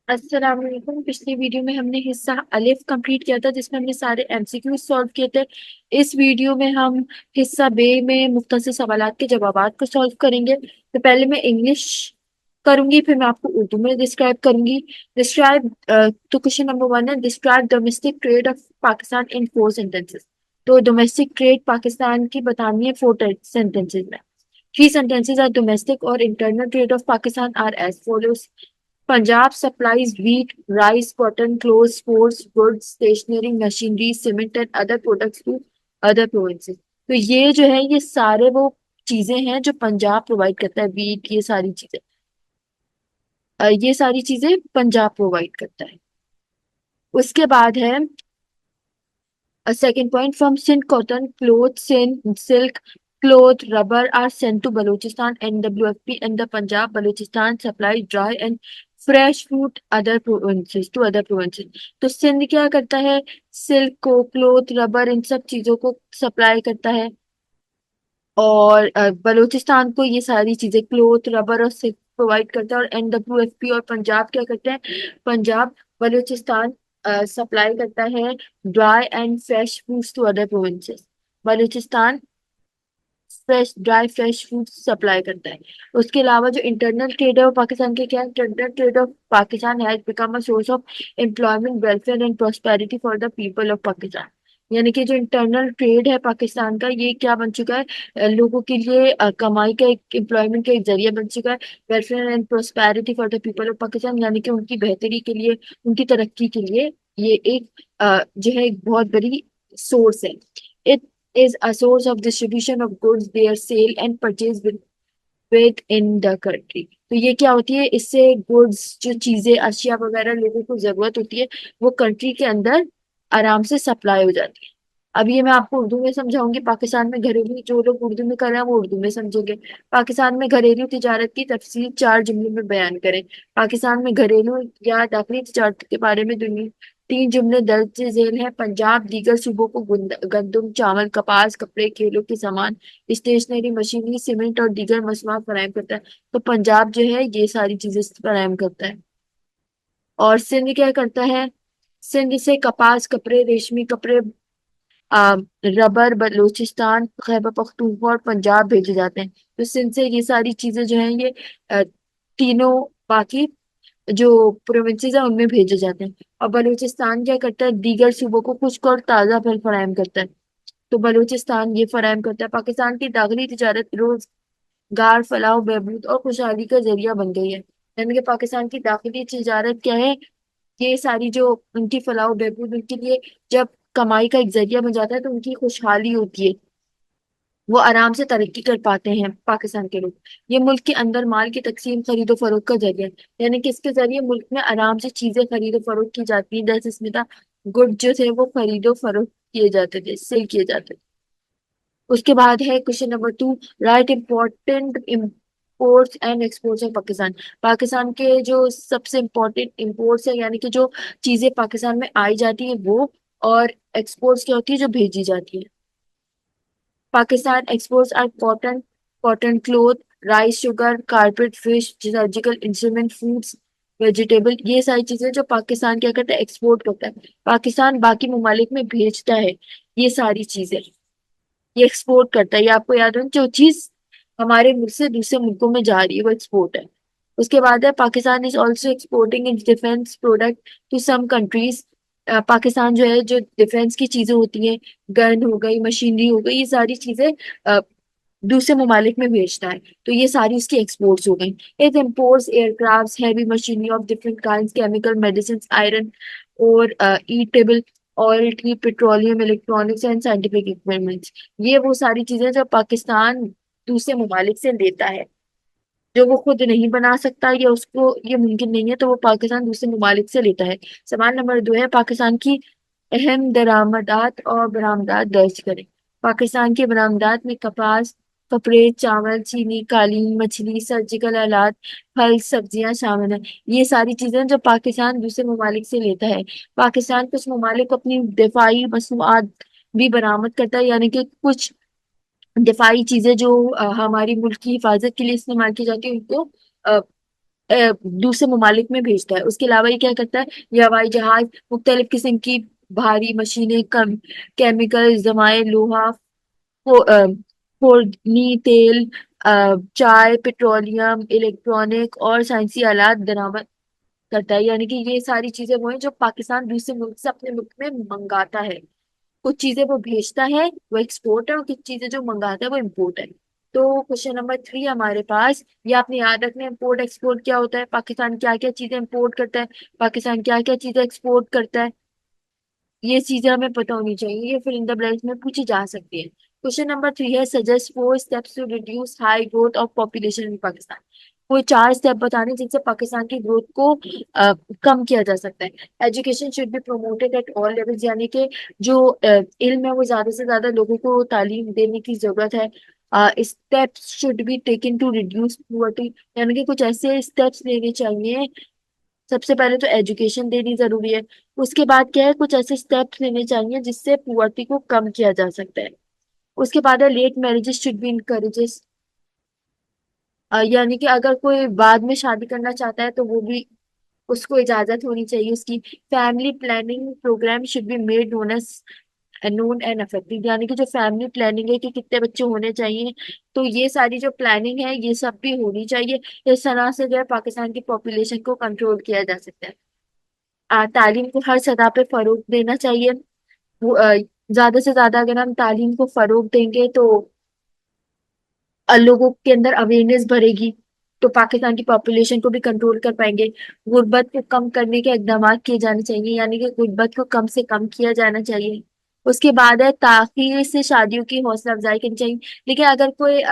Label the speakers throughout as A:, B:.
A: अस्सलाम वालेकुम। पिछली वीडियो में हमने हिस्सा अलिफ कंप्लीट किया था जिसमें हमने सारे एमसीक्यू सॉल्व किए थे। इस वीडियो में हम हिस्सा बे में मुख्तसर सवालात के जवाबात को सॉल्व करेंगे। तो पहले मैं इंग्लिश करूंगी, फिर मैं आपको उर्दू में डिस्क्राइब करूंगी। डिस्क्राइब तो क्वेश्चन नंबर 1 है, describe domestic trade off Pakistan इन 4 सेंटेंसेस। तो डोमेस्टिक ट्रेड पाकिस्तान की बतानी है 4 सेंटेंसेस में। 3 sentences are domestic or internal trade of Pakistan are as follows. Punjab supplies wheat, rice, cotton, clothes, sports goods, stationery, machinery, cement and other products to other provinces। तो ये जो है ये सारे वो चीजें हैं जो पंजाब प्रोवाइड करता है। वीट, ये सारी चीजें, ये सारी चीजें पंजाब प्रोवाइड करता है। उसके बाद है second point, from Sindh cotton cloth, Sindh silk cloth, rubber are sent to Balochistan NWFP and the Punjab Balochistan supplies dry and fresh fruit other provinces to other provinces। तो सिंध क्या करता है, सिल्क को, क्लोथ, रबर, इन सब चीजों को सप्लाई करता है। और बलूचिस्तान को ये सारी चीजें क्लोथ, रबर और सिल्क प्रोवाइड करता है। और NWFP और पंजाब क्या करते हैं, पंजाब बलूचिस्तान सप्लाई करता है dry and fresh fruits to other provinces. Balochistan fresh food supply करता है। उसके अलावा जो इंटरनल ट्रेड है वो पाकिस्तान के क्या है, internal trade off Pakistan has become a source of employment, welfare and prosperity for the people of Pakistan. यानी कि जो इंटरनल ट्रेड है पाकिस्तान का, ये क्या बन चुका है, लोगों के लिए कमाई का एक, एम्प्लॉयमेंट का एक जरिया बन चुका है। Welfare and prosperity for the people of Pakistan, यानी कि उनकी बेहतरी के लिए, उनकी तरक्की के लिए ये एक जो है एक बहुत बड़ी सोर्स है। It is a source of distribution of goods, their sale and purchase within the country। तो ये क्या होती है, इससे गुड्स, जो चीजें, अशिया वगैरह लोगों को जरूरत होती है, वो कंट्री के अंदर आराम से सप्लाई हो जाती है। अब ये मैं आपको उर्दू में समझाऊंगी। पाकिस्तान में घरेलू, जो लोग उर्दू में कर रहे हैं वो उर्दू में समझेंगे। पाकिस्तान में घरेलू तिजारत की तफसील 4 जुमलों में बयान करें। पाकिस्तान में घरेलू या दाखिली तिजारत के बारे में दुनिया 3 जुमले दर्ज झेल हैं। पंजाब दीगर सूबों को गंदम, चावल, कपास, कपड़े, खेलों के सामान, स्टेशनरी, मशीनरी, सीमेंट और दीगर मसनूआत फराहम करता है। तो पंजाब जो है ये सारी चीजें फराहम करता है। और सिंध क्या करता है, सिंध से कपास, कपड़े, रेशमी कपड़े, आ, रबर बलूचिस्तान, खैबर पख्तूनख्वा और पंजाब भेजे जाते हैं। तो सिंध से ये सारी चीजें जो हैं ये तीनों बाकी जो प्रोविंसेस है उनमें भेजे जाते हैं। और बलूचिस्तान क्या करता है, दीगर सूबों को खुश्क और ताजा फल फराहम करता है। तो बलूचिस्तान ये फराहम करता है। पाकिस्तान की दाखिली तिजारत रोजगार, फलाह, बहबूद और खुशहाली का जरिया बन गई है। यानी कि पाकिस्तान की दाखिली तिजारत क्या है, ये सारी जो उनकी फलाह व बहबूद, उनके लिए जब कमाई का एक जरिया बन जाता है तो उनकी खुशहाली होती है, वो आराम से तरक्की कर पाते हैं पाकिस्तान के लोग। ये मुल्क के अंदर माल की तकसीम, खरीदो फरोख्त का जरिया है। यानी कि इसके जरिए मुल्क में आराम से चीजें खरीदो फरोख्त की जाती है। जैसे इसमें था, गुड जो थे वो खरीदो फरोख्त किए जाते थे, सेल किए जाते थे। उसके बाद है question number 2, right important imports and exports of Pakistan. Pakistan के जो सबसे इम्पोर्टेंट इम्पोर्ट्स है, यानी कि जो चीजें पाकिस्तान में आई जाती है वो, और एक्सपोर्ट्स क्या होती है, जो भेजी जाती है। Pakistan exports are cotton, cotton cloth, rice, sugar, carpet, fish, surgical instrument, fruits, vegetable, ये सारी चीजें जो पाकिस्तान क्या करता है, एक्सपोर्ट करता है। पाकिस्तान बाकी ममालिक में भेजता है ये सारी चीजें, ये एक्सपोर्ट करता है। ये आपको याद हो, जो चीज हमारे मुल्क से दूसरे मुल्कों में जा रही है वो एक्सपोर्ट है। उसके बाद है, Pakistan is also exporting in defence product to some countries. Pakistan जो है, जो डिफेंस की चीजें होती हैं, गन हो गई, मशीनरी हो गई, ये सारी चीजें अ, दूसरे ममालिक में भेजता है। तो ये सारी उसकी एक्सपोर्ट्स हो गई। It imports aircraft, heavy machinery of different kind, chemical, medicine, iron और edible oil, tea, petroleum, electronics and scientific equipments. ये वो सारी चीजें जो पाकिस्तान दूसरे ममालिक से लेता है, जो वो खुद नहीं बना सकता या उसको ये मुमकिन नहीं है, तो वो पाकिस्तान दूसरे ममालिक से लेता है। सवाल नंबर 2 है, पाकिस्तान की अहम दरामदात और बरामदात दर्ज करें। पाकिस्तान के बरामदात में कपास, कपड़े, चावल, चीनी, कालीन, मछली, सर्जिकल आलात, फल, सब्जियां शामिल हैं। ये सारी चीजें जो पाकिस्तान दूसरे ममालिक से लेता है। पाकिस्तान कुछ ममालिक को अपनी दिफाई मसनूआत भी बरामद करता है, यानी कि कुछ दिफाई चीजें जो हमारी मुल्क की हिफाजत के लिए इस्तेमाल की जाती है, उनको दूसरे ममालिक में भेजता है। उसके अलावा ये क्या करता है, ये हवाई जहाज, मुख्तलिफ किस्म की भारी मशीनें, कम केमिकल, जमाए, लोहा, खोदनी तेल, चाय, पेट्रोलियम, इलेक्ट्रॉनिक और साइंसी आलात बरामद करता है। यानी कि ये सारी चीजें वो हैं जो पाकिस्तान दूसरे मुल्क से अपने मुल्क में मंगाता है। कुछ चीजें वो भेजता है, वो एक्सपोर्ट है, और कुछ चीजें जो मंगाता है वो इम्पोर्ट है। तो क्वेश्चन नंबर 3 हमारे पास, ये आपने याद रखना है, इम्पोर्ट एक्सपोर्ट क्या होता है, पाकिस्तान क्या क्या चीजें इम्पोर्ट करता है, पाकिस्तान क्या क्या चीजें एक्सपोर्ट करता है, ये चीजें हमें पता होनी चाहिए। ये फिर इन द ब्लैंक्स में पूछी जा सकती है। क्वेश्चन नंबर 3 है, suggest 4 steps to reduce high growth of population in Pakistan. कोई 4 स्टेप बताने जिनसे पाकिस्तान की ग्रोथ को कम किया जा सकता है। Education should be promoted at all levels, यानी कि जो इल्म है वो ज्यादा से ज्यादा लोगों को तालीम देने की जरूरत है। Steps should be taken to reduce poverty, यानी कि कुछ ऐसे स्टेप्स लेने चाहिए। सबसे पहले तो एजुकेशन देनी जरूरी है। उसके बाद क्या है, कुछ ऐसे स्टेप्स लेने चाहिए जिससे पुअर्टी को कम किया जा सकता है। उसके बाद है, late marriages should be encourages, यानी कि अगर कोई बाद में शादी करना चाहता है तो वो भी, उसको इजाजत होनी चाहिए उसकी। Family planning programme should be made known and effective, यानी कि जो फैमिली प्लानिंग है कि कितने बच्चे होने चाहिए, तो ये सारी जो प्लानिंग है ये सब भी होनी चाहिए। इस तरह से जो है पाकिस्तान की पॉपुलेशन को कंट्रोल किया जा सकता है। तालीम को हर सतह पे फरोग देना चाहिए। वो, ज्यादा से ज्यादा अगर हम तालीम को फरोग देंगे तो लोगों के अंदर अवेयरनेस बढ़ेगी, तो पाकिस्तान की पॉपुलेशन को भी कंट्रोल कर पाएंगे। गुर्बत को कम करने के इकदाम किए जाने चाहिए, यानी कि गुर्बत को कम से कम किया जाना चाहिए। उसके बाद है, ताखीर से शादियों की हौसला अफजाई करनी चाहिए, लेकिन अगर कोई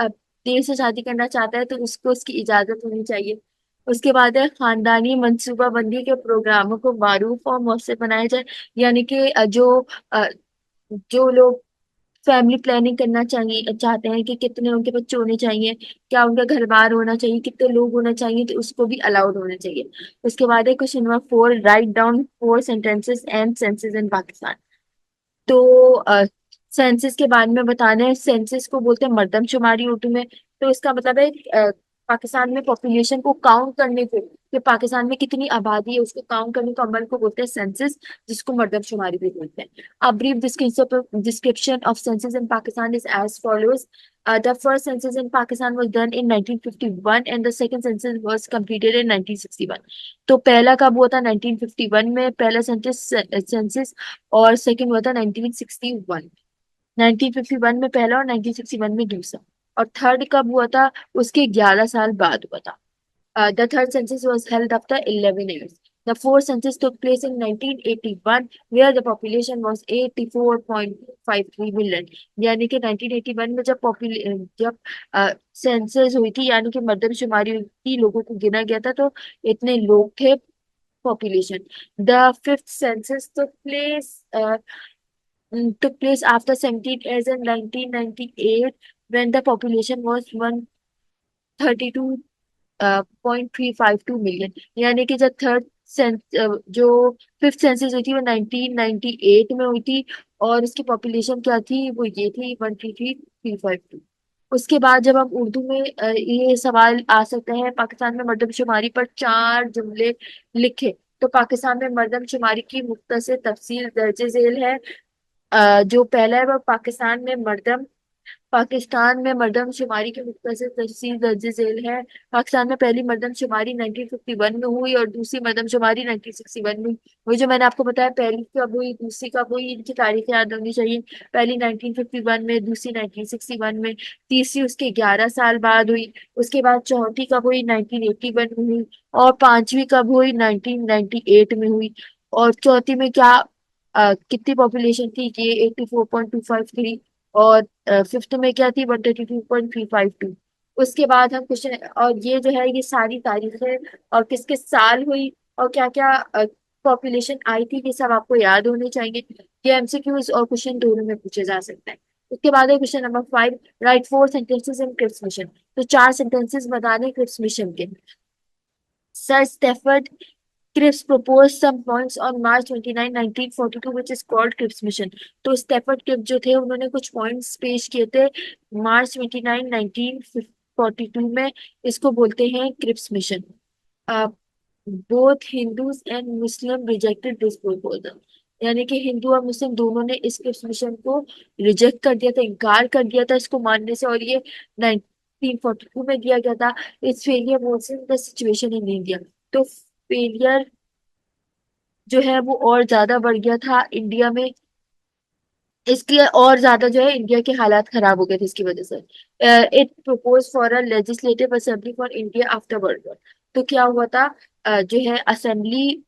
A: देर से शादी करना चाहता है तो उसको उसकी इजाजत होनी चाहिए। उसके बाद है, खानदानी मंसूबाबंदी के प्रोग्रामों को मारूफ और मौसर बनाया जाए, यानी कि अ, जो लोग फैमिली प्लानिंग करना चाहिए चाहते हैं कि कितने उनके बच्चे होने चाहिए, क्या उनका घर बार होना चाहिए, कितने लोग होना चाहिए, तो उसको भी अलाउड होना चाहिए। उसके बाद है question number 4, write down 4 sentences and senses in Pakistan. तो सेंसस के बारे में बताना है। सेंसस को बोलते हैं मर्दमशुमारी उर्दू में। तो इसका मतलब है पाकिस्तान में पॉपुलेशन को काउंट करने को, कि पाकिस्तान में कितनी आबादी है उसको काउंट करने का अमल को बोलते हैं सेंसस, जिसको मर्दमशुमारी भी बोलते हैं। A brief description of census in Pakistan is as follows. The first census in Pakistan was done in 1951 and the second census was completed in 1961. तो पहला कब हुआ था, 1951 में पहला सेंसस, और सेकंड हुआ था 1961। 1951 में पहला और 1961 में दूसरा, और थर्ड कब हुआ था, उसके 11 साल बाद हुआ था। The third census was held after 11 years. The fourth census took place in 1981, where the population was 84.53 million. यानी कि 1981 में जब सेंसस हुई थी, यानी कि मर्दमशुमारी हुई थी, लोगों को गिना गया था, तो इतने लोग थे population. The fifth census took place after 17 years in 1998, when the population was 132.352 million. यानी कि जब जो फिफ्थ सेंसस हुई थी वो 1998 में हुई थी, और उसकी पॉपुलेशन क्या थी, वो ये थी 133,352। उसके बाद जब हम उर्दू में ये सवाल आ सकता है, पाकिस्तान में मर्दमशुमारी पर 4 जुमले लिखे। तो पाकिस्तान में मर्दमशुमारी की मुख्तसर तफसील दर्ज झेल है। जो पहला है वो, पाकिस्तान में मर्दमशुमारी की मुख्तसर तफसील दर्ज झेल है। पाकिस्तान में पहली मर्दमशुमारी 1951 में हुई और दूसरी मर्दमशुमारी 1961 में। वही जो मैंने आपको बताया, पहली कब हुई दूसरी कब हुई, इनकी तारीख याद होनी चाहिए। पहली 1951 में, दूसरी 1961 में, तीसरी उसके 11 साल बाद हुई। उसके बाद चौथी कब हुई, 1981 में हुई। और पांचवी कब हुई, 1998 में हुई। और चौथी में क्या, कितनी पॉपुलेशन थी, ये 84.253। और फिफ्थ में क्या थी, 132.352। उसके बाद हम क्वेश्चन, और ये जो है ये सारी तारीखें और किस किस साल हुई और क्या क्या पॉपुलेशन आई थी, ये सब आपको याद होने चाहिए। ये एमसीक्यूज और क्वेश्चन दोनों में पूछे जा सकते हैं। उसके बाद है question number 5, write 4 sentences in Cripps mission. तो 4 सेंटेंसेस बताने क्रिप्स मिशन के। Sir Stafford Cripps proposed some points on March 29, 1942, which is called Cripps Mission. तो स्टेफर्ड क्रिप्स जो थे उन्होंने कुछ पॉइंट्स पेश किए थे March 29, 1942 में। इसको बोलते हैं Cripps mission. Both Hindus and Muslim rejected this proposal, यानी कि हिंदू और मुस्लिम दोनों ने इस मिशन को रिजेक्ट कर दिया था, इनकार कर दिया था इसको मानने से, और ये 1942 में दिया गया था। Its failure worsen the situation in India. तो फेलियर जो है वो और ज्यादा बढ़ गया था इंडिया में, इसलिए और ज्यादा जो है इंडिया के हालात खराब हो गए थे इसकी वजह से। It propose for a legislative assembly for India after world war. तो क्या हुआ था, जो है असेंबली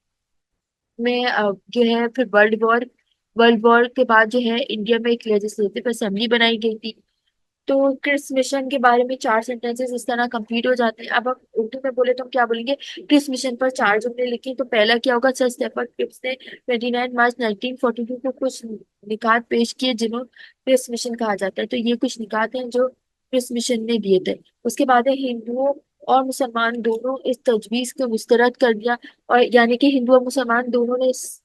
A: में जो है फिर वर्ल्ड वॉर के बाद जो है इंडिया में एक लेजिस्लेटिव असेंबली बनाई गई थी। तो क्रिस मिशन के बारे में चार सेंटेंसेस इस तरह कंप्लीट हो जाते हैं। अब हम उर्दू में बोले तो हम क्या बोलेंगे, क्रिस मिशन पर चार जुमले लिखे। तो पहला क्या होगा, सर स्टेफर्ड क्रिप्स ने 29 मार्च 1942 को कुछ निकात पेश किए जिन्हों क्रिस मिशन कहा जाता है। तो ये कुछ निकात हैं जो क्रिस मिशन ने दिए थे। उसके बाद है हिंदुओं और मुसलमान दोनों इस तजवीज को मुस्तरद कर दिया, और यानी कि हिंदू और मुसलमान दोनों ने इस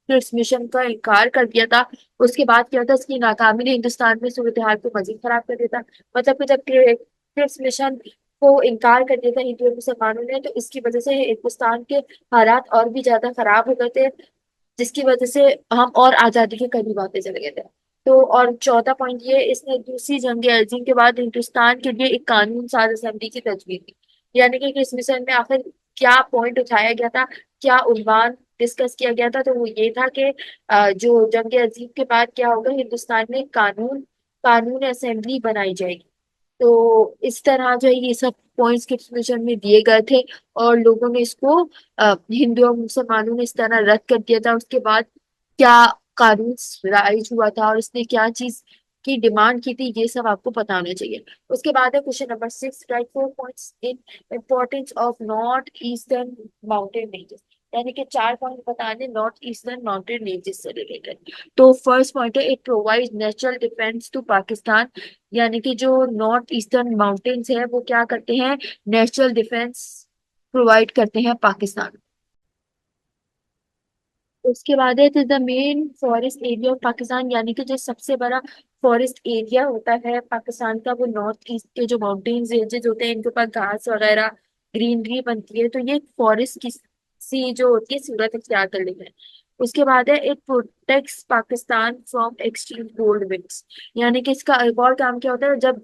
A: क्रिस मिशन का इनकार कर दिया था। उसके बाद क्या होता है, इसकी नाकामी ने हिंदुस्तान में सूरत हाल को मजीद खराब कर दिया था। मतलब कि जब क्रिप्स मिशन को इनकार कर दिया था हिंदू और मुसलमानों ने, तो इसकी वजह से हिंदुस्तान के हालात और भी ज्यादा खराब हो गए थे, जिसकी वजह से हम और आजादी के करीब आते चले गए थे। तो और चौथा पॉइंट ये, इसने दूसरी जंग अजीम के बाद हिंदुस्तान के लिए एक कानून साज असेंबली की तजवीज की। यानी कि इस मिशन में आखिर क्या पॉइंट उठाया गया था, क्या उन्वान डिस्कस किया गया था, तो वो ये था कि जो जंग अजीम के बाद क्या होगा, हिंदुस्तान में कानून कानून असेंबली बनाई जाएगी। तो इस तरह जो है ये सब पॉइंट्स के मिशन में दिए गए थे, और लोगों ने इसको हिंदू और मुसलमानों ने इस तरह रद्द कर दिया था। उसके बाद क्या कानून राइज हुआ था और इसने क्या चीज की डिमांड की थी, ये सब आपको पता होना चाहिए। उसके बाद है question number 6, write 4 points in importance of north eastern mountain ranges. यानी कि चार पॉइंट बताने नॉर्थ ईस्टर्न माउंटेन रेंजेस से रिलेटेड। तो फर्स्ट पॉइंट है, it provide natural defence to Pakistan. यानी कि जो नॉर्थ ईस्टर्न माउंटेन्स है वो क्या करते हैं, नेचुरल डिफेंस प्रोवाइड करते हैं पाकिस्तान। उसके बाद है, it is the main forest area of Pakistan. यानी कि जो सबसे बड़ा फॉरेस्ट एरिया होता है पाकिस्तान का, वो नॉर्थ ईस्ट के जो माउंटेन्स रेंजेस होते हैं, इनके ऊपर घास वगैरह ग्रीनरी बनती है, तो ये फॉरेस्ट की सी जो होती है सूरत अख्तियार कर लेते हैं। उसके बाद है, it protects Pakistan from extreme cold winds. यानी कि इसका एक और काम क्या होता है, जब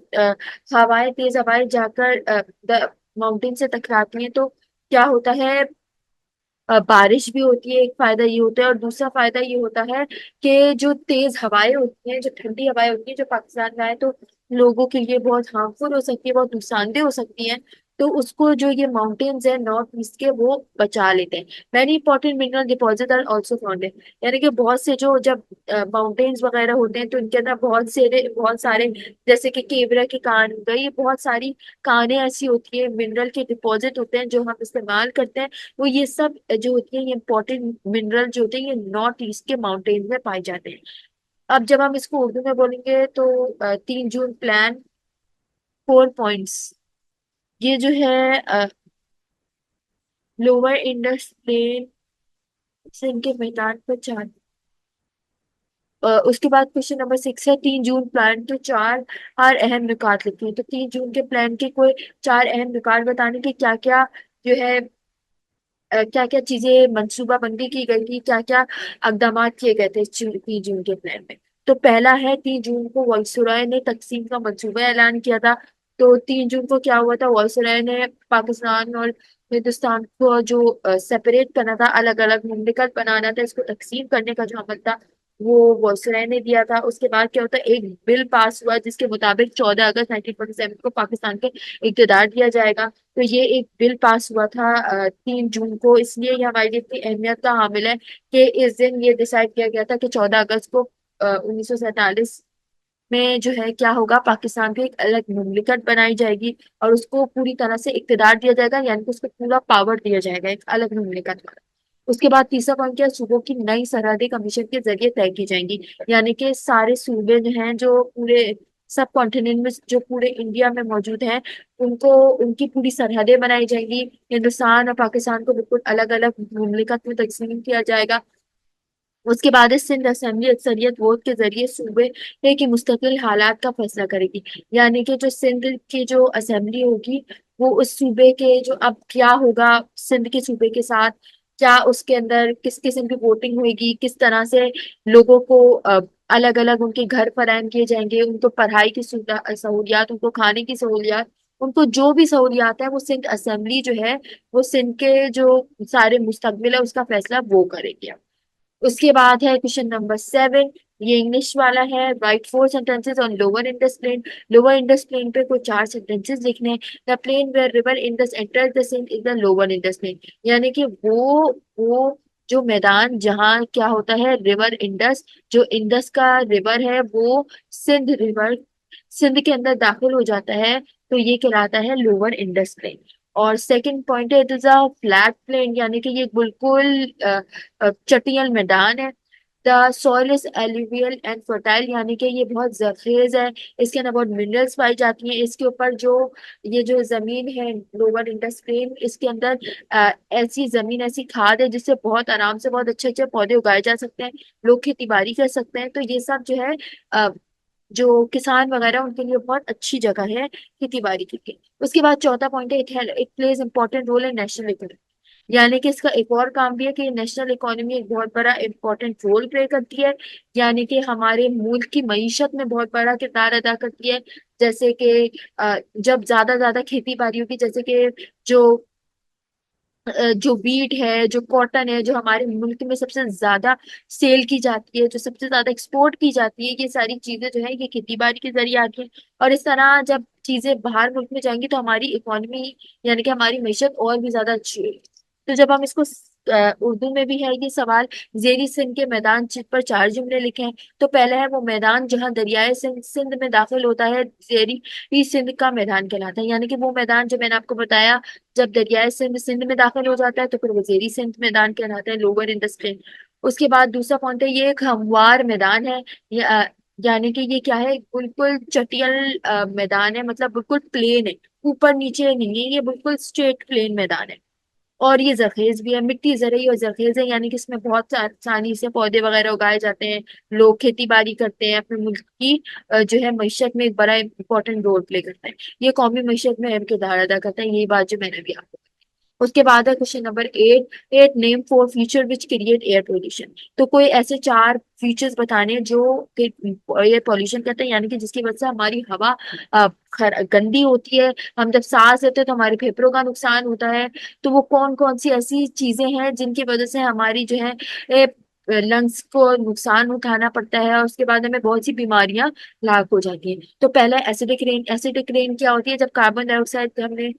A: हवाएं तेज हवाएं जाकर माउंटेन से टकराती हैं, तो क्या होता है, बारिश भी होती है, एक फायदा ये होता है। और दूसरा फायदा ये होता है कि जो तेज हवाएं होती हैं, जो ठंडी हवाएं होती हैं जो पाकिस्तान में आए, तो लोगों के लिए बहुत हार्मफुल हो सकती है, बहुत नुकसानदेह हो सकती हैं। तो उसको जो ये माउंटेन्स है नॉर्थ ईस्ट के, वो बचा लेते हैं। Very important mineral deposit are also found है। यानी कि बहुत से जो जब माउंटेन्स वगैरह होते हैं, तो इनके अंदर बहुत सारे जैसे कि केवरा की कान हो गई, ये बहुत सारी कानें ऐसी होती है, मिनरल के डिपॉजिट होते हैं जो हम इस्तेमाल करते हैं। वो ये सब जो होती है, ये इंपॉर्टेंट मिनरल जो होते हैं, ये नॉर्थ ईस्ट के माउंटेन में पाए जाते हैं। अब जब हम इसको उर्दू में बोलेंगे तो 3 जून प्लान 4 पॉइंट्स, ये जो है लोअर इंडस प्लेन सिंध के मैदान पर चार। उसके बाद क्वेश्चन नंबर 6 है, 3 जून प्लान के चार और अहम निकात लिखी है। तो 3 जून के प्लान के कोई चार अहम निकात बताने के क्या क्या जो है, क्या क्या चीजें मंसूबाबंदी की गई थी, क्या क्या इकदाम किए गए थे इस 3 जून के प्लान में। तो पहला है, 3 जून को वायसराय ने तकसीम का मंसूबा ऐलान किया था। तो 3 जून को क्या हुआ था, वायसराय ने पाकिस्तान और हिंदुस्तान को जो सेपरेट करना था, अलग अलग मुमलिकत बनाना था, इसको तकसीम करने का जो अमल था वो वायसराय ने दिया था। उसके बाद क्या होता है, एक बिल पास हुआ जिसके मुताबिक 14 अगस्त 1947 को पाकिस्तान के इक़्तिदार दिया जाएगा। तो ये एक बिल पास हुआ था 3 जून को, इसलिए ये हमारे लिए इतनी अहमियत का हामिल है कि इस दिन ये डिसाइड किया गया था कि 14 अगस्त को 1947 में जो है क्या होगा, पाकिस्तान को एक अलग मुमलिकत बनाई जाएगी और उसको पूरी तरह से इक़्तिदार दिया जाएगा, यानी कि उसको पूरा पावर दिया जाएगा एक अलग मुमलिकत का। उसके बाद तीसरा पॉइंट क्या है, सूबों की नई सरहदें कमीशन के जरिए तय की जाएंगी। यानी कि सारे सूबे जो हैं, जो पूरे सब कॉन्टिनेंट में, जो पूरे इंडिया में मौजूद हैं, उनको उनकी पूरी सरहदें बनाई जाएंगी। हिंदुस्तान और पाकिस्तान को बिल्कुल अलग अलग मुमलिकत में तकसीम किया जाएगा। उसके बाद इस सिंध असेंबली अक्सरियत वोट के जरिए सूबे की मुस्तकिल हालात का फैसला करेगी। यानी कि जो सिंध की जो असेंबली होगी वो उस सूबे के जो अब क्या होगा सिंध के सूबे के साथ, क्या उसके अंदर किस किस्म की वोटिंग होगी, किस तरह से लोगों को अलग अलग उनके घर फराहम किए जाएंगे, उनको पढ़ाई की सहूलियात, उनको खाने की सहूलियात, उनको जो भी सहूलियात है वो सिंध असेंबली जो है वो सिंध के जो सारे मुस्तकबिल है उसका फैसला वो करेगी। उसके बाद है क्वेश्चन नंबर 7। ये इंग्लिश वाला है। Write 4 sentences on lower Indus plain. Lower Indus plain पे कोई 4 सेंटेंसेस लिखने हैं। The plain where river Indus enters the Sindh is the lower Indus plain. यानी कि वो जो मैदान जहाँ क्या होता है रिवर इंडस, जो इंडस का रिवर है वो सिंध रिवर सिंध के अंदर दाखिल हो जाता है तो ये कहलाता है लोअर इंडस प्लेन। और सेकंड पॉइंट है it is a flat plain, यानी कि ये बिल्कुल चटियल मैदान है। The soil is alluvial and fertile, यानी कि ये बहुत जरखेज है, इसके अंदर बहुत मिनरल्स पाई जाती हैं। इसके ऊपर जो ये जो जमीन है लोअर इंडस प्लेन, इसके अंदर ऐसी जमीन ऐसी खाद है जिससे बहुत आराम से बहुत अच्छे अच्छे पौधे उगाए जा सकते हैं, लोग खेती बाड़ी कर सकते हैं। तो ये सब जो है जो किसान वगैरह उनके लिए बहुत अच्छी जगह है खेती बाड़ी करके। उसके बाद चौथा पॉइंट है it plays important role in national economy. यानी कि इसका एक और काम भी है कि नेशनल इकोनॉमी एक बहुत बड़ा इंपॉर्टेंट रोल प्ले करती है। यानी कि हमारे मुल्क की मईशत में बहुत बड़ा किरदार अदा करती है। जैसे कि जब ज्यादा खेती बाड़ी होगी, जैसे कि जो जो वीट है, जो कॉटन है, जो हमारे मुल्क में सबसे ज्यादा सेल की जाती है, जो सबसे ज्यादा एक्सपोर्ट की जाती है, ये सारी चीजें जो है ये खेती बाड़ी के जरिए आती है। और इस तरह जब चीजें बाहर मुल्क में जाएंगी तो हमारी इकोनॉमी यानी कि हमारी मैशत और भी ज्यादा अच्छी होगी। तो जब हम इसको उर्दू में भी है ये सवाल, जेरी सिंध के मैदान चित पर 4 जुमले लिखे हैं। तो पहला है वो मैदान जहाँ दरियाए सिंध सिंध में दाखिल होता है, जेरी ही सिंध का मैदान कहलाता है। यानी कि वो मैदान जो मैंने आपको बताया, जब दरियाए सिंध सिंध में दाखिल हो जाता है तो फिर वजीरी सिंध मैदान कहलाता है, लोअर इंडस प्लेन। उसके बाद दूसरा पॉइंट है ये एक हमवार मैदान है। यानी कि ये क्या है, बिल्कुल चटियल मैदान है, मतलब बिल्कुल प्लेन है, ऊपर नीचे नहीं है, ये बिल्कुल स्ट्रेट प्लेन मैदान है। और ये जरखेज भी है, मिट्टी जरई और जरखेज है, यानी कि इसमें बहुत आसानी से पौधे वगैरह उगाए जाते हैं, लोग खेती बाड़ी करते हैं, अपने मुल्क की जो है मैशत में एक बड़ा इंपॉर्टेंट रोल प्ले करते हैं। ये कौमी मैशत में अहम किरदार अदा करता है, यही बात जो मैंने भी आपको। उसके बाद है question number 8। Name four feature which create air pollution. तो कोई ऐसे 4 फीचर्स बताने हैं जो एयर पोल्यूशन कहते हैं, यानी कि जिसकी वजह से हमारी हवा गंदी होती है, हम जब सांस लेते हैं तो हमारे फेफड़ों का नुकसान होता है। तो वो कौन कौन सी ऐसी चीजें हैं जिनकी वजह से हमारी जो है लंग्स को नुकसान उठाना पड़ता है और उसके बाद हमें बहुत सी बीमारियां लाक हो जाती हैं। तो पहला एसिडिक रेन। एसिडिक रेन क्या होती है, जब कार्बन डाइऑक्साइड हमने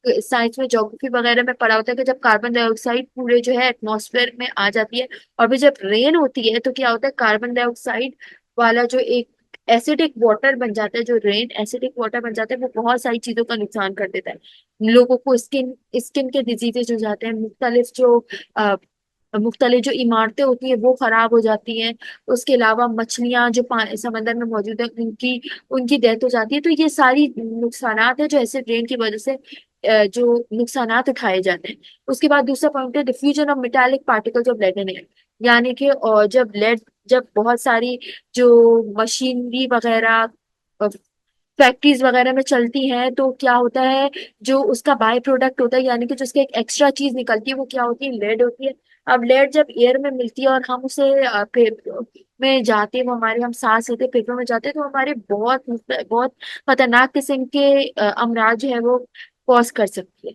A: साइंस में ज्योग्राफी वगैरह में पढ़ा होता है कि जब कार्बन डाइऑक्साइड पूरे जो है एटमॉस्फेयर में आ जाती है और फिर जब रेन होती है तो क्या होता है, कार्बन डाइऑक्साइड वाला जो एक एसिडिक वाटर बन जाता है, जो रेन एसिडिक वाटर बन जाता है, वो बहुत सारी चीजों का नुकसान कर देता है। लोगों को स्किन स्किन के डिजीजेज हो जाते हैं, मुख्तलिफ जो मुख्तलिफ जो इमारतें होती हैं वो खराब हो जाती हैं। उसके अलावा मछलियां जो समंदर में मौजूद है उनकी उनकी डेथ हो जाती है। तो ये सारी नुकसानात है जो एसिड रेन की वजह से जो नुकसानात उठाए जाते हैं। उसके बाद दूसरा पॉइंट है diffusion of metallic particles of lead and air. यानी कि जब बहुत सारी जो मशीनरी वगैरह फैक्ट्रीज वगैरह में चलती हैं तो क्या होता है, जो उसका बाय प्रोडक्ट होता है यानी कि जो उसकी एक एक्स्ट्रा चीज निकलती है वो क्या होती है, लेड होती है। अब लेड जब एयर में मिलती है और हम उसे फेफड़ों में जाते हैं, वो हमारे हम सांस लेते हैं फेफड़ों में जाते हैं तो हमारे बहुत बहुत खतरनाक किस्म के अमराज जो है वो कॉज कर सकती है।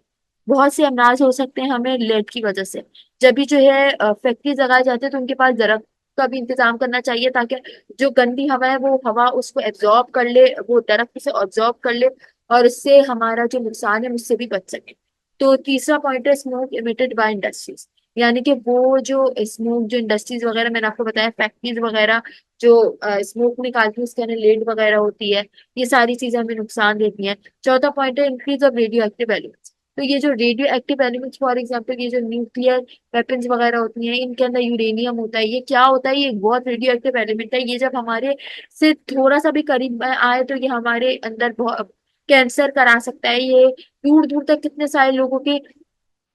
A: बहुत से अमराज हो सकते हैं हमें लेड की वजह से। जब भी जो है फैक्ट्री लगाई जाती है तो उनके पास दरख्त का भी इंतजाम करना चाहिए ताकि जो गंदी हवा है वो हवा उसको एब्जॉर्ब कर ले, वो दरख्त से एब्जॉर्ब कर ले और उससे हमारा जो नुकसान है उससे भी बच सके। तो तीसरा पॉइंट है स्मोक इमिटेड बाय इंडस्ट्रीज। यानी कि वो जो स्मोक जो इंडस्ट्रीज वगैरह मैंने आपको बताया फैक्ट्रीज वगैरह जो स्मोक निकालती है उसके अंदर लेड वगैरह होती है, ये सारी चीजें हमें नुकसान देती हैं। चौथा पॉइंट है increase of radio active elements. तो ये जो radio active elements for example ये जो न्यूक्लियर वेपन्स वगैरह होती हैं इनके अंदर यूरेनियम होता है। ये क्या होता है, ये एक बहुत रेडियो एक्टिव एलिमेंट है। ये जब हमारे से थोड़ा सा भी करीब आए तो ये हमारे अंदर बहुत कैंसर करा सकता है। ये दूर दूर तक कितने सारे लोगों के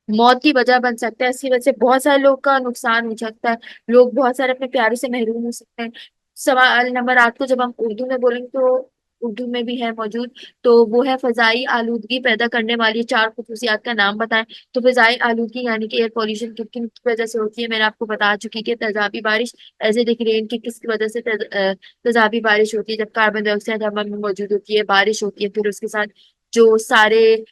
A: मौत की वजह बन सकता है। इसकी वजह से बहुत सारे लोग का नुकसान हो सकता है, लोग बहुत सारे अपने प्यारे से महरूम हो सकते हैं। सवाल नंबर 8 को जब हम उर्दू में बोलेंगे तो उर्दू में भी है मौजूद, तो वो है फजाई आलूदगी पैदा करने वाली चार खसूसियात का नाम बताएं। तो फजाई आलूदगी यानी कि एयर पॉल्यूशन किन किन की वजह से होती है, मैंने आपको बता चुकी कि तेजाबी बारिश, एसिडिक रेन की किसकी वजह से तेजाबी बारिश होती है, जब कार्बन डाइऑक्साइड हवा में मौजूद होती है बारिश होती है, फिर उसके साथ जो सारे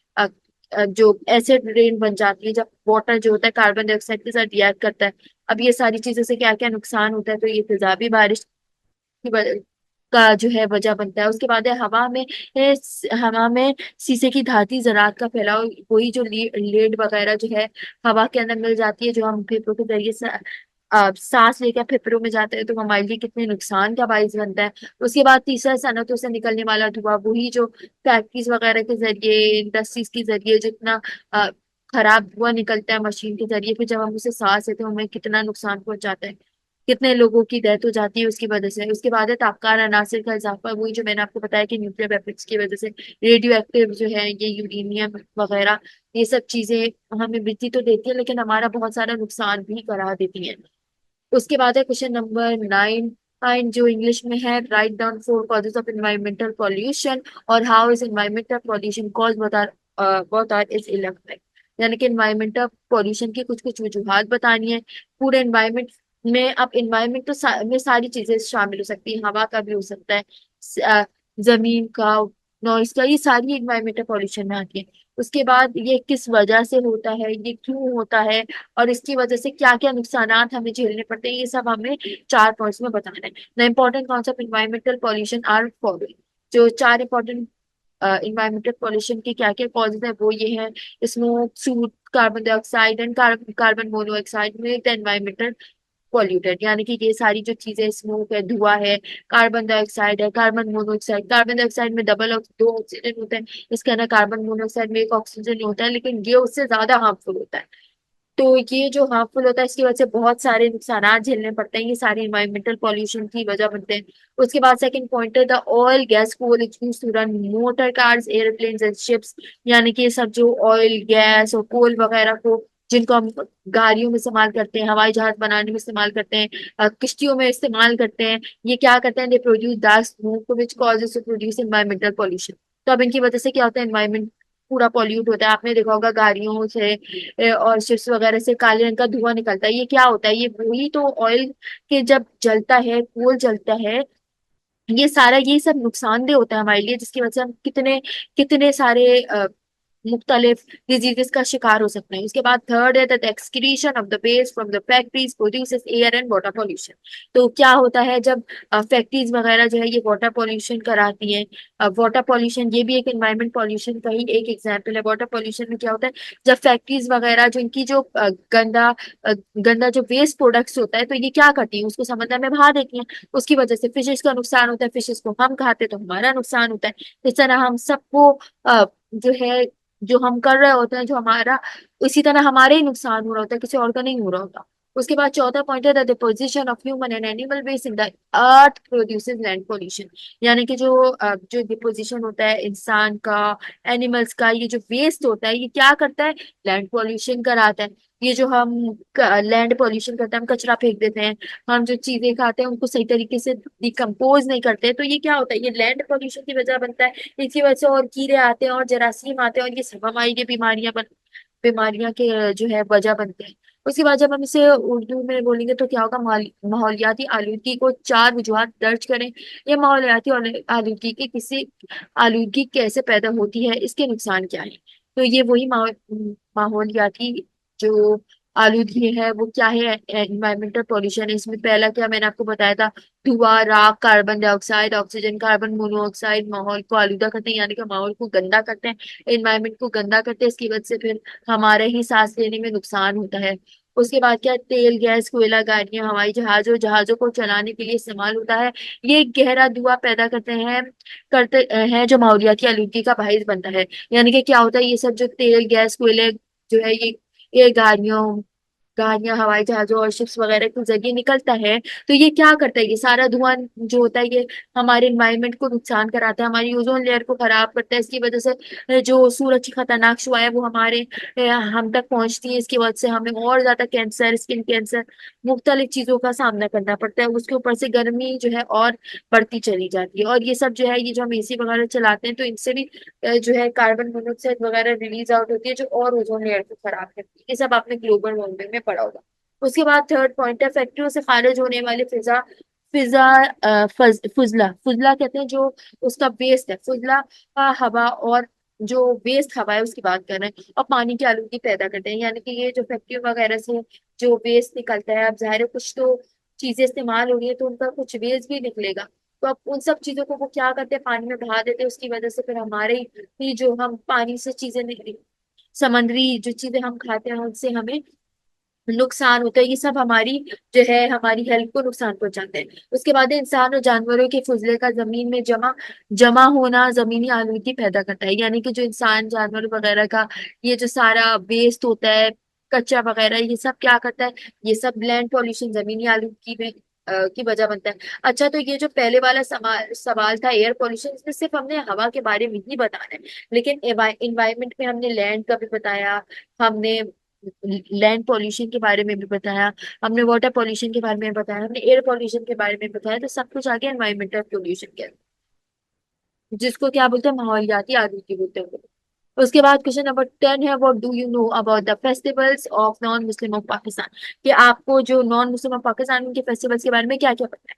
A: जो एसिड रेन बन जाती है, जब वाटर जो होता है कार्बन डाइऑक्साइड के साथ रिएक्ट करता है। अब ये सारी चीजों से क्या क्या नुकसान होता है, तो ये तेजाबी बारिश की का जो है वजह बनता है। उसके बाद है हवा में शीशे की धाती ज़रात का फैलाव, वही जो लेड वगैरह जो है हवा के अंदर मिल जाती है, जो हम फेफड़ों के जरिए से सांस लेकर फेफड़ों में जाते हैं, तो हमारे लिए कितने नुकसान का बाइस बनता है। उसके बाद तीसरा सनतों से निकलने वाला धुआं, वही जो फैक्ट्रीज वगैरह के जरिए, इंडस्ट्रीज के जरिए जितना अ, खराब धुआं निकलता है मशीन के जरिए, फिर जब हम उसे सांस लेते हैं हमें कितना नुकसान पहुंचाता है, कितने लोगों की डेथ हो जाती है उसकी वजह से। उसके बाद है तापकार अनासिर का इजाफा, वही जो मैंने आपको बताया कि न्यूक्लियर वेपन्स की वजह से रेडियो एक्टिव जो है ये यूरेनियम वगैरह, ये सब चीजें हमें वृद्धि तो देती है लेकिन हमारा बहुत सारा नुकसान भी करा देती है। उसके बाद है क्वेश्चन नंबर 9 नाइन, जो इंग्लिश में है, write down four causes of environmental pollution और how is environmental pollution cause, what are is electric. यानी कि एनवायरमेंटल पॉल्यूशन की कुछ कुछ वजूहात बतानी है पूरे एनवायरमेंट में। अब एनवायरमेंट तो में सारी चीजें शामिल हो सकती है, हवा का भी हो सकता है, जमीन का, नॉइस का, ये सारी एनवायरमेंटल पॉल्यूशन में आती है। उसके बाद ये किस वजह से होता है, ये क्यों होता है, और इसकी वजह से क्या क्या नुकसानात हमें झेलने पड़ते हैं, ये सब हमें चार पॉइंट्स में बताना है। The important concept environmental pollution are following, जो चार इंपॉर्टेंट इन्वायरमेंटल पॉल्यूशन के क्या क्या कॉजेज है वो ये है: smoke, suit, carbon dioxide and carbon monoxide में द एनवायरमेंटल पॉल्यूटेड। यानी कि ये सारी जो चीजें, स्मोक है, धुआं है, कार्बन डाइऑक्साइड है, कार्बन मोनोऑक्साइड, कार्बन डाइऑक्साइड में दो ऑक्सीजन होते हैं, इसके अंदर कार्बन मोनोऑक्साइड में एक ऑक्सीजन होता है, लेकिन ये उससे ज्यादा हार्मफुल होता है। तो ये जो हार्मफुल होता है इसकी वजह से बहुत सारे नुकसान झेलने पड़ते हैं, ये सारे इन्वायरमेंटल पॉल्यूशन की वजह बनते हैं। उसके बाद सेकंड पॉइंट है the oil gas coal used to run motor cars, airplanes and ships. यानी कि ये सब जो ऑयल गैस और कोल वगैरह को, जिनको हम गाड़ियों में इस्तेमाल करते हैं, हवाई जहाज बनाने में इस्तेमाल करते हैं, किश्तियों में इस्तेमाल करते हैं, ये क्या करते हैं, they produce that smoke which causes to produce environmental pollution. तो अब इनकी वजह से क्या होता है, एनवायरमेंट पूरा पॉल्यूट होता है। आपने देखा होगा गाड़ियों से और शिप्स वगैरह से काले रंग का धुआं निकलता है, ये क्या होता है, ये वही तो ऑयल के जब जलता है, कोल जलता है, ये सारा ये सब नुकसानदेह होता है हमारे लिए, जिसकी वजह से हम कितने कितने सारे मुख्तलिफ डिजीजेस का शिकार हो सकते हैं। उसके बाद थर्ड है the excretion of the waste from the factories produces air and water pollution. तो क्या होता है जब फैक्ट्रीज वगैरह जो है ये वाटर पॉल्यूशन कराती हैं। वाटर पॉल्यूशन ये भी एक एनवायरमेंट पॉल्यूशन का ही एक एग्जाम्पल है। वाटर पॉल्यूशन में क्या होता है, जब फैक्ट्रीज वगैरह जो इनकी जो गंदा जो वेस्ट प्रोडक्ट्स होता है, तो ये क्या करती है, उसको समंदर में बहा देती हैं, उसकी वजह से फिशेस का नुकसान होता है, फिशेस को हम खाते हैं तो हमारा नुकसान होता है। इस तरह हम सबको जो है, जो हम कर रहे होते हैं, जो हमारा, इसी तरह हमारे ही नुकसान हो रहा होता है, किसी और का नहीं हो रहा होता। उसके बाद चौथा पॉइंट है the deposition of human and animal waste in the earth produces land pollution. यानी कि जो डिपोजिशन होता है इंसान का, एनिमल्स का, ये जो वेस्ट होता है ये क्या करता है, लैंड पॉल्यूशन कराता है। ये जो हम लैंड पॉल्यूशन करते हैं, हम कचरा फेंक देते हैं, हम जो चीजें खाते हैं उनको सही तरीके से डिकम्पोज नहीं करते, तो ये क्या होता है, ये लैंड पॉल्यूशन की वजह बनता है। इसी वजह से और कीड़े आते हैं और जरासीम आते हैं, और ये सब हमारी ये बीमारियां के जो है वजह बनते हैं। उसके बाद जब हम इसे उर्दू में बोलेंगे तो क्या होगा, माहौलियाती आलूगी को चार वजूहात दर्ज करें। ये माहौलियाती आलूगी की किसी आलूगी कैसे पैदा होती है, इसके नुकसान क्या है। तो ये वही माहौलियाती जो आलूगी है वो क्या है, एनवायरमेंटल पॉल्यूशन है। इसमें पहला क्या मैंने आपको बताया था, धुआं, राख, carbon dioxide, oxygen, carbon monoxide माहौल को आलूदा करते हैं, यानी कि माहौल को गंदा करते हैं, एनवायरमेंट को गंदा करते हैं। इसकी वजह से फिर हमारे ही सांस लेने में नुकसान होता है। उसके बाद क्या, तेल, गैस, कोयला, गाड़ियां, हवाई जहाजों को चलाने के लिए इस्तेमाल होता है, ये गहरा धुआं पैदा करते हैं जो माहौलियाती आलूगी का बाहिस बनता है। यानी कि क्या होता है, ये सब जो तेल, गैस, कोयले जो है, ये गाड़ियों गाड़ियां, हवाई जहाजों और शिप्स वगैरह के जरिए निकलता है, तो ये क्या करता है, ये सारा धुआं जो होता है ये हमारे इन्वायरमेंट को नुकसान कराता है, हमारी ओजोन लेयर को खराब करता है। इसकी वजह से जो सूरज की खतरनाक शुआ है वो हम तक पहुंचती है। इसकी वजह से हमें और ज्यादा कैंसर, स्किन कैंसर, मुख्तलिफ चीजों का सामना करना पड़ता है। उसके ऊपर से गर्मी जो है और बढ़ती चली जाती है। और ये सब जो है, ये जो हम एसी वगैरह चलाते हैं तो इनसे भी जो है कार्बन मोनोऑक्साइड वगैरह रिलीज आउट होती है, जो और ओजोन लेयर को खराब करती है। ये सब आपने ग्लोबल वार्मिंग में पढ़ा होगा। उसके बाद थर्ड पॉइंट है फैक्ट्रियों से खारिज होने वाली फिजा फिजा फुजला, फुजला कहते हैं जो उसका वेस्ट है, फुजला का हवा, और जो वेस्ट हवा है उसकी बात कर रहे हैं, और पानी की आलूगी पैदा करते हैं। यानी कि ये जो फैक्ट्री वगैरह से जो वेस्ट निकलता है, अब जाहिर है कुछ तो चीजें इस्तेमाल हो रही है तो उनका कुछ वेस्ट भी निकलेगा। तो अब उन सब चीजों को वो क्या करते हैं, पानी में बहा देते हैं। उसकी वजह से फिर हमारे ही जो हम पानी से चीजें निकली, समंदरी जो चीजें हम खाते हैं उनसे हमें नुकसान होता है। ये सब हमारी जो है हमारी हेल्थ को नुकसान पहुंचाते हैं। उसके बाद है इंसान और जानवरों के फुजले का जमीन में जमा जमा होना जमीनी आलूगी पैदा करता है। यानी कि जो इंसान जानवर वगैरह का ये जो सारा वेस्ट होता है, कचरा वगैरह, ये सब क्या करता है, ये सब लैंड पॉल्यूशन, जमीनी आलूगी में की वजह बनता है। अच्छा, तो ये जो पहले वाला सवाल था एयर पॉल्यूशन, इसमें सिर्फ हमने हवा के बारे में ही बताना है, लेकिन इन्वायरमेंट में हमने लैंड का भी बताया, हमने लैंड पॉल्यूशन के बारे में भी बताया, हमने वाटर पॉल्यूशन के बारे में बताया, हमने एयर पॉल्यूशन के बारे में बताया। तो सब कुछ आ गया एनवायरमेंटल पॉल्यूशन के अंदर, जिसको क्या बोलते हैं, माहौलियाती आलूगी बोलते हैं। उसके बाद क्वेश्चन नंबर 10 है, what do you know about the festivals of non Muslim of Pakistan. कि आपको जो नॉन मुस्लिम ऑफ पाकिस्तान उनके फेस्टिवल्स के बारे में क्या क्या पता है।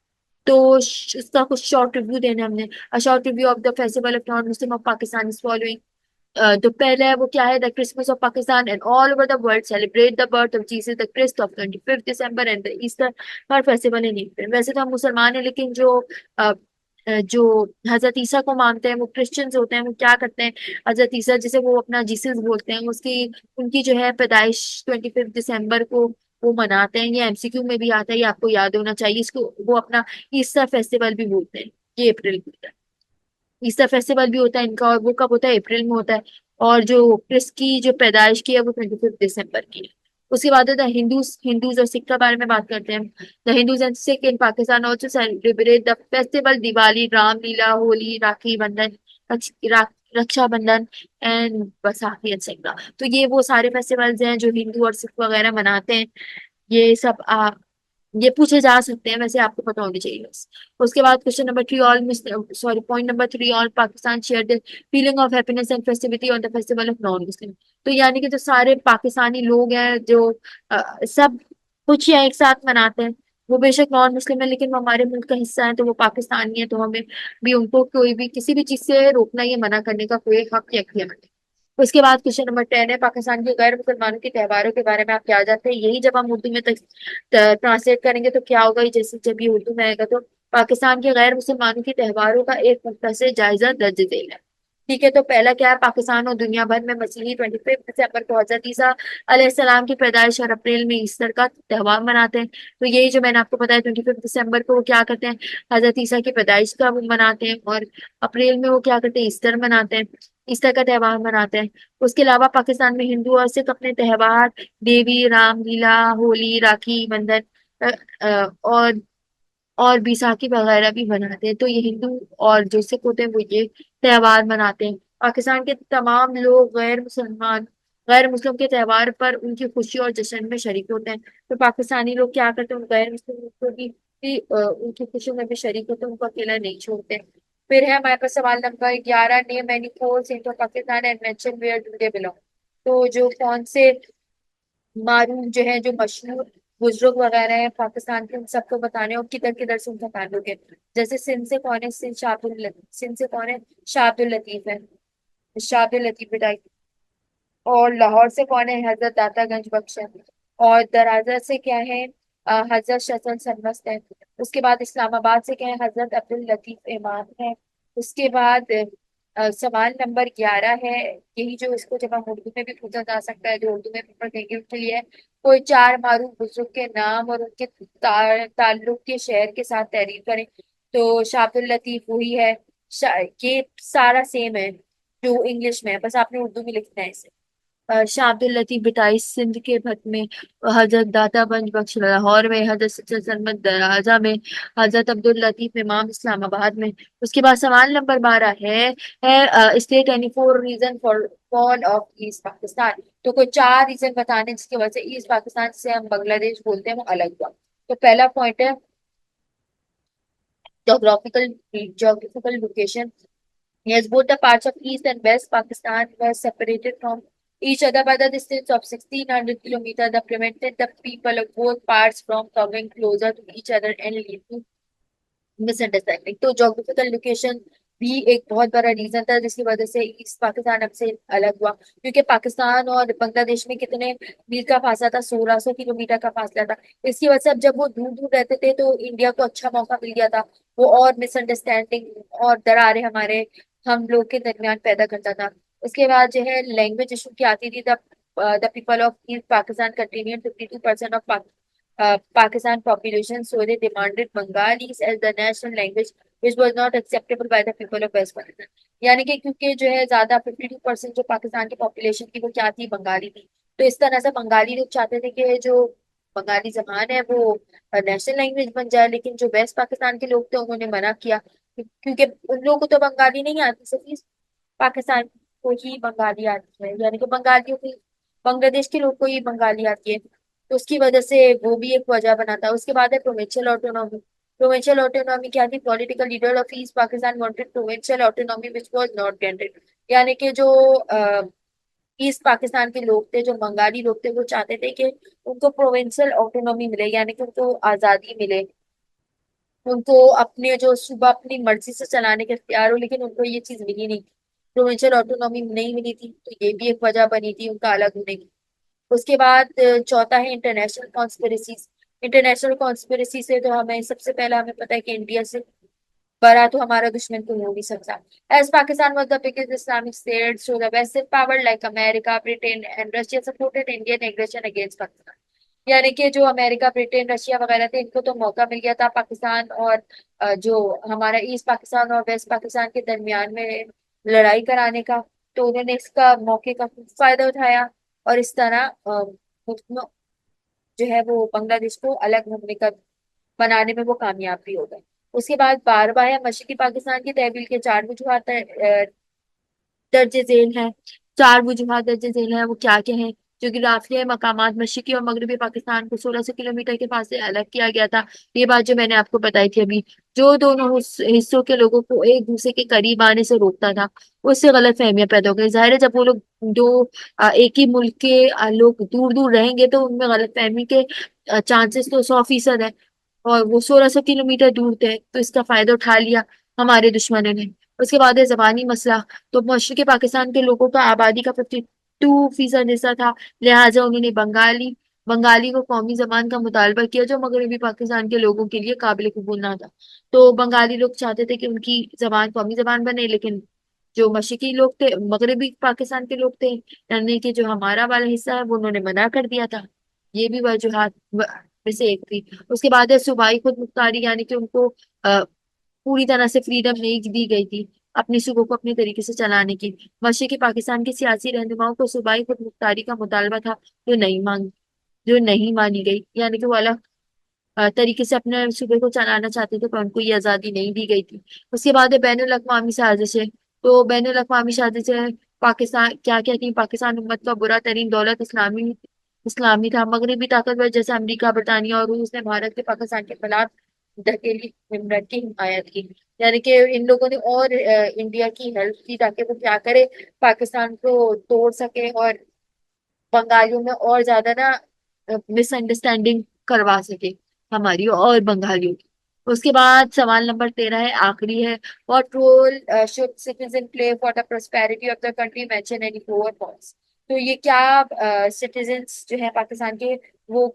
A: तो उसका कुछ शॉर्ट रिव्यू देना है हमने। A short review of the festival of non Muslim of Pakistan is following. तो पहला है वो क्या है, the Christmas of Pakistan and all over the world celebrate the birth of Jesus the Christ of 25 December and the Easter her festival in April. वैसे तो हम मुसलमान हैं, लेकिन अ, जो हजरत ईसा को मानते हैं वो क्रिश्चियंस होते हैं, वो क्या करते हैं, हजरत ईसा जिसे वो अपना जीसस बोलते हैं, उसकी उनकी जो है पैदाइश 25 दिसंबर को वो मनाते हैं। ये एमसीक्यू में भी आता है, ये आपको याद होना चाहिए। इसको वो अपना ईस्टर फेस्टिवल भी बोलते हैं। ये अप्रैल को होता है। ईस्टर फेस्टिवल भी होता है इनका, और वो कब होता है, अप्रैल में होता है। और जो क्रिस की जो पैदाइश की है वो 25 दिसंबर की है। उसके बाद होता है हिंदूज हिंदूज और सिख के बारे में बात करते हैं। The Hindus and Sikh in Pakistan also celebrate the festival Diwali, Ramlila, Holi, Rakhi Bandhan, Rakshabandhan and Baisakhi etcetera. तो ये वो सारे फेस्टिवल्स हैं जो हिंदू और सिख वगैरह मनाते हैं। ये सब ये पूछे जा सकते हैं, वैसे आपको पता होनी चाहिए बस। उसके बाद question number 3, all sorry point number 3, all Pakistan share the feeling of happiness and festivity on the festival of non मुस्लिम। तो यानी कि जो सारे पाकिस्तानी लोग हैं जो सब खुशियां एक साथ मनाते हैं, वो बेशक नॉन मुस्लिम है लेकिन वो हमारे मुल्क का हिस्सा है, तो वो पाकिस्तानी है, तो हमें भी उनको कोई भी किसी भी चीज से रोकना या मना करने का कोई हक या अख्तियार नहीं। उसके बाद क्वेश्चन नंबर 10 है, पाकिस्तान के गैर मुसलमानों के त्योहारों के बारे में आप क्या जानते हैं। यही जब हम उर्दू में ट्रांसलेट करेंगे तो क्या होगा, जैसे जब ये उर्दू में आएगा तो पाकिस्तान के गैर मुसलमानों के त्योहारों का एक मुख्तसर जायजा दर्ज झेल है। ठीक है, तो पहला क्या है, पाकिस्तान और दुनिया भर में मसीही 25 दिसंबर को हजरत ईसा अलैहिस्सलाम की पैदाइश और अप्रैल में ईस्टर का त्योहार मनाते हैं। तो यही जो मैंने आपको बताया 25 दिसंबर को वो क्या करते हैं, हजरत ईसा की पैदाइश का वो मनाते हैं, और अप्रैल में वो क्या करते हैं, ईस्टर मनाते हैं, ईस्टर का त्योहार मनाते हैं। उसके अलावा पाकिस्तान में हिंदू और सिख अपने त्योहार देवी, रामलीला, होली, राखी बंधन अ, और बैसाखी वगैरह भी मनाते हैं। तो ये हिंदू और जो सिख होते हैं वो ये त्योहार मनाते हैं। पाकिस्तान के तमाम लोग गैर मुस्लिम के त्योहार पर उनकी खुशी और जश्न में शरीक होते हैं। तो पाकिस्तानी लोग क्या करते हैं, उन गैर मुस्लिम को भी उनकी खुशियों में भी शरीक होते हैं, उनको अकेला नहीं छोड़ते। फिर है हमारे पास सवाल number 11, name any four saint of Pakistan and mention where do they belong. तो जो कौन से मारूफ जो है, जो मशहूर बुजुर्ग वगैरह हैं पाकिस्तान के, उन सबको बताने और किधर किधर से उनका ताल्लुक है। जैसे सिंध से कौन है, सिंध से कौन है, शाह अब्दुल लतीफ है, शाह अब्दुल लतीफ बिदाई। और लाहौर से कौन है, हजरत दातागंज बख्श है। और दराजा से क्या है, हजरत शसन सरमस्त है। उसके बाद इस्लामाबाद से क्या है, हजरत अब्दुल लतीफ इमाम है। उसके बाद सवाल नंबर 11 है, यही जो इसको जब हम उर्दू में भी पूछा जा सकता है, जो उर्दू में पेपर देंगे उसके लिए है, कोई चार मारूफ बुजुर्ग के नाम और उनके ताल्लुक के शहर के साथ तहरीर करें। तो शाह अब्दुल लतीफ वही है। ये सारा सेम है जो इंग्लिश में है, बस आपने उर्दू में लिखना है इसे। शाह अब्दुल लतीफ बिटाई सिंध के भट में, हजरत दाता गंज बख्श लाहौर में, हजरत सच्चा सरमद दराजा में, हजरत अब्दुल लतीफ इमाम इस्लामाबाद में। उसके बाद सवाल नंबर 12 है state any four reason for fall of east Pakistan. तो कोई 4 रीजन बताने जिसकी वजह से ईस्ट पाकिस्तान से हम बांग्लादेश बोलते हैं वो अलग हुआ। तो पहला पॉइंट है geographical geographical location. Yes, both the parts of East and West Pakistan were separated from each other by the distance of 1600 kilometers that prevented the people of both parts from coming closer to each other and lead to misunderstanding. तो geographical location भी एक बहुत बड़ा reason था जिसकी वजह से east Pakistan हमसे अलग हुआ, क्योंकि पाकिस्तान और बांग्लादेश में कितने मील का फासला था, 1600 किलोमीटर का फासला था। इसकी वजह से अब जब वो दूर दूर रहते थे तो इंडिया को अच्छा मौका मिल गया था, वो और मिसअंडरस्टैंडिंग और दरारें हमारे हम लोग के दरमियान पैदा करता था। उसके बाद जो है लैंग्वेज इशू की आती थी। The people of east Pakistan continued 52% of Pakistan population, so they demanded Bengalis as the national language, which was not acceptable by the people of West Pakistan। यानी कि क्योंकि जो है ज्यादा 52% जो पाकिस्तान की पॉपुलेशन थी वो क्या थी, बंगाली थी। तो इस तरह से बंगाली लोग चाहते थे कि जो बंगाली जबान है वो नेशनल लैंग्वेज बन जाए, लेकिन जो वेस्ट पाकिस्तान के लोग थे उन्होंने मना किया, क्योंकि उन लोगों को तो बंगाली नहीं आती, सिर्फ इस पाकिस्तान को ही बंगाली आती है, यानी कि बंगालियों की बांग्लादेश के लोग को ही बंगाली आती है। तो उसकी वजह से वो भी एक वजह बनाता है। उसके बाद है प्रोविंशियल ऑटोनॉमी। प्रोविंशियल ऑटोनॉमी क्या थी? Political leader of east Pakistan wanted provincial autonomy which was not granted. यानी कि जो ईस्ट पाकिस्तान के लोग थे, जो बंगाली लोग थे, वो चाहते थे कि उनको प्रोविंशियल ऑटोनॉमी मिले, यानी कि उनको आजादी मिले, उनको अपने जो सूबा अपनी मर्जी से चलाने के इख्तियार हो, लेकिन उनको ये चीज मिली नहीं, प्रोविंशियल ऑटोनॉमी नहीं मिली थी। तो ये भी एक वजह बनी थी उनका अलग होने की। उसके बाद चौथा है इंटरनेशनल कॉन्स्पिरेसीज। इंटरनेशनल कॉन्स्पिरेसी से तो हमें सबसे पहला हमें पता है कि इंडिया से बड़ा तो हमारा दुश्मन कोई हो नहीं सकता। As Pakistan was the biggest Islamic state, so the western power like America, Britain and Russia supported Indian aggression against Pakistan. यानी कि जो अमेरिका, ब्रिटेन, रशिया वगैरह थे, इनको तो मौका मिल गया था पाकिस्तान और जो हमारा ईस्ट पाकिस्तान और वेस्ट पाकिस्तान के दरमियान में लड़ाई कराने का। तो उन्होंने इसका मौके का खूब फायदा उठाया और इस तरह मुल्क में जो है वो बांग्लादेश को अलग होने का बनाने में वो कामयाब भी हो गए। उसके बाद बार बार है मशरकी पाकिस्तान की तहवील के 4 वजूहात दर्ज झेल है। 4 वजूहात दर्ज झेल है, वो क्या क्या है? जोग्राफियाई मकामात, मशरकी और मगरबी पाकिस्तान को 1600 किलोमीटर के फासले अलग किया गया था। ये बात जो मैंने आपको बताई थी अभी, जो दोनों हिस्सों के लोगों को एक दूसरे के करीब आने से रोकता था, उससे गलत फहमियां पैदा हो गई। जाहिर है जब वो लोग दो एक ही मुल्क के लोग दूर दूर रहेंगे तो उनमें गलत फहमी के चांसेस तो 100% है। और वो 1600 किलोमीटर दूर थे तो इसका फायदा उठा लिया हमारे दुश्मनों ने। उसके बाद है जबानी मसला। तो मशरकी पाकिस्तान के लोगों का आबादी का 52% हिस्सा था, लिहाजा उन्होंने बंगाली बंगाली को कौमी जबान का मुतालबा किया, जो मगरबी पाकिस्तान के लोगों के लिए काबिल कबूल ना था। तो बंगाली लोग चाहते थे कि उनकी जबान कौमी जबान बने, लेकिन जो मशरकी लोग थे, मगरबी पाकिस्तान के लोग थे, यानी कि जो हमारा वाला हिस्सा है, वो उन्होंने मना कर दिया था। ये भी वजूहात में से एक थी। उसके बाद है सूबाई खुद मुख्तारी, यानी कि उनको पूरी तरह से फ्रीडम नहीं दी गई थी अपनी सूबों को अपने तरीके से चलाने की। मशरकी पाकिस्तान के सियासी रहनुमाओं को सूबाई खुद मुख्तारी का मुतालबा था, जो नहीं मानी गई, यानी कि वो अलग तरीके से अपने सूबे को चलाना चाहते थे, पर उनको ये आजादी नहीं दी गई थी। उसके बाद है बैनुल अक़वामी साजिशें। तो बैनुल अक़वामी साजिशें पाकिस्तान क्या क्या थी? पाकिस्तान उम्मत का बुरा तरीन दौलत इस्लामी इस्लामी था। मगरबी ताकतवर जैसे अमेरिका, बरतानिया और रूस ने भारत के पाकिस्तान के खिलाफ ढकेली हिम्मत की हिमायत की। यानी कि इन लोगों ने और इंडिया की हेल्प की ताकि वो क्या करे, पाकिस्तान को तोड़ सके और बंगालियों में और ज्यादा ना मिसअंडरस्टैंडिंग करवा सके हमारी और बंगालियों की। उसके बाद सवाल नंबर 13 है, आखिरी है। What role should citizen play for the prosperity of the country, mention any four points. तो ये क्या सिटीजन्स जो है पाकिस्तान के, वो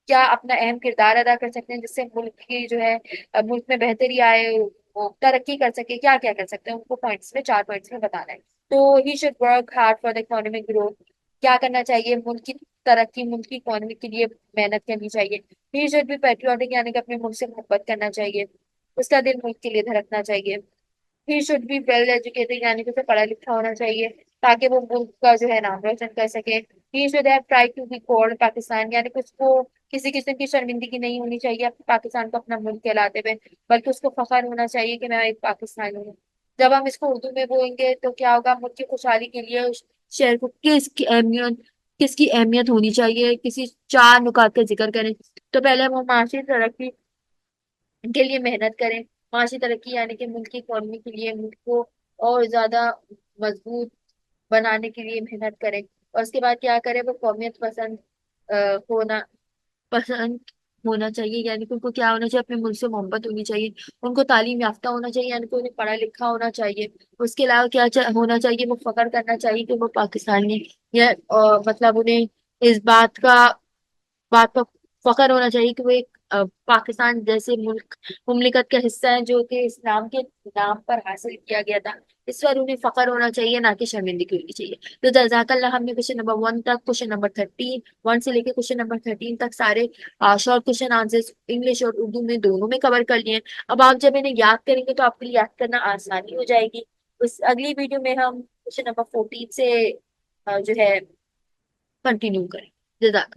A: क्या अपना अहम किरदार अदा कर सकते हैं जिससे मुल्क की जो है मुल्क में बेहतरी आए, वो तरक्की कर सके, क्या क्या कर सकते हैं उनको पॉइंट्स में, 4 पॉइंट्स में बताना है। तो he should work hard for the economic growth. क्या करना चाहिए? मुल्क की तरक्की, मुल्क की इकोनॉमी के लिए मेहनत करनी चाहिए। ही शुड बी पेट्रियोटिक, यानी कि अपने मुल्क से मोहब्बत करना चाहिए, उसका दिल मुल्क के लिए धड़कना चाहिए। He should be well educated, यानी कि उसे पढ़ा लिखा होना चाहिए। ताकि वो मुल्क का जो है नाम रोशन कर सके। He should have try to be called Pakistan, यानी कि उसको किसी किस्म की शर्मिंदगी नहीं होनी चाहिए अपने पाकिस्तान को अपना मुल्क कहलाते हुए, बल्कि उसको फख्र होना चाहिए कि मैं एक पाकिस्तानी हूँ। जब हम इसको उर्दू में बोलेंगे तो क्या होगा, मुल्क की खुशहाली के लिए उस शहर को किसकी अहमियत होनी चाहिए, किसी चार नुकात का जिक्र करें। तो पहले हम माशी तरक्की के लिए मेहनत करें। माशी तरक्की यानी कि मुल्क की इकॉनमी के लिए, मुल्क को और ज्यादा मजबूत बनाने के लिए मेहनत करें। और उसके बाद क्या करें, वो कौमियत होना पसंद होना चाहिए, यानी कि उनको क्या होना चाहिए, अपने मुल्क से मोहब्बत होनी चाहिए। उनको तालीम याफ्ता होना चाहिए, यानी कि उन्हें पढ़ा लिखा होना चाहिए। उसके अलावा होना चाहिए, वो फख्र करना चाहिए कि वो पाकिस्तानी है। या मतलब उन्हें इस बात पर फख्र होना चाहिए कि वो एक पाकिस्तान जैसे मुल्क मुमलिकत का हिस्सा है जो कि इस्लाम के नाम पर हासिल किया गया था। इस पर उन्हें फख्र होना चाहिए, ना कि शर्मिंदगी होनी चाहिए। तो जज़ाकल्लाह, हमने क्वेश्चन नंबर 1 तक, क्वेश्चन नंबर 13, 1 से लेके क्वेश्चन नंबर 13 तक सारे शॉर्ट क्वेश्चन आंसर्स इंग्लिश और उर्दू में दोनों में कवर कर लिए हैं। अब आप जब इन्हें याद करेंगे तो आपके लिए याद करना आसानी हो जाएगी। उस अगली वीडियो में हम क्वेश्चन नंबर 14 से जो है कंटिन्यू करें। जज़ाक